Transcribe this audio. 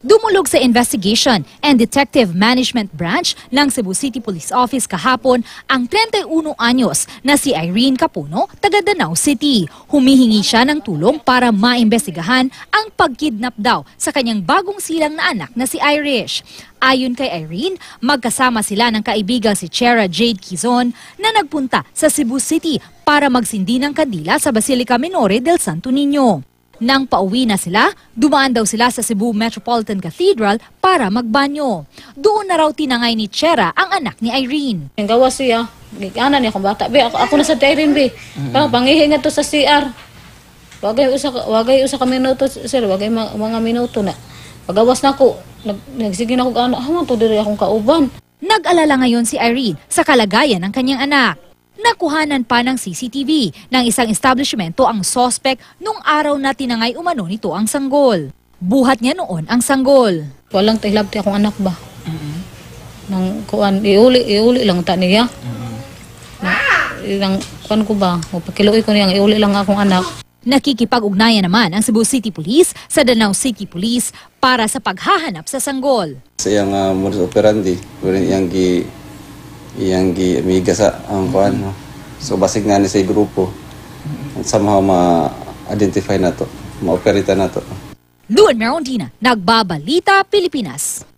Dumulog sa Investigation and Detective Management Branch ng Cebu City Police Office kahapon ang 31 anyos na si Irene Capuno, taga Danao City. Humihingi siya ng tulong para maimbestigahan ang pagkidnap daw sa kanyang bagong silang na anak na si Irish. Ayon kay Irene, magkasama sila ng kaibigang si Chera Jade Quizon na nagpunta sa Cebu City para magsindi ng kandila sa Basilica Minore del Santo Niño. Nang pauwi na sila, dumaan daw sila sa Cebu Metropolitan Cathedral para magbanyo. Doon na raw tinangay ni Chera ang anak ni Irene. Ang gawas siya, gigana niya akong bata. Be, ako na sa Irene, be. Pangihinga to sa CR. Wagay usa ka minuto, sir. Wagay mga minuto na. Pagawas na ako, nagsige na ako gaano, to diri akong kauban. Nag-alala ngayon si Irene sa kalagayan ng kanyang anak. Nakuhanan pa ng CCTV ng isang establishmento ang sospek nung araw na tinangay umano nito ang sanggol. Buhat niya noon ang sanggol. Walang tilabti akong anak ba? Nang kuan, iuli lang ta niya. Ilang kuan ko ba? Pakiluoy ko niyang iuli lang akong anak. Nakikipag-ugnayan naman ang Cebu City Police sa Danao City Police para sa paghahanap sa sanggol. Sa iyang modus operandi, iyang amiga sa ang kuan, no? So basig nga ni sa grupo at somehow ma-identify na to, ma-operate na to. Luan Merondina, Nagbabalita, Pilipinas.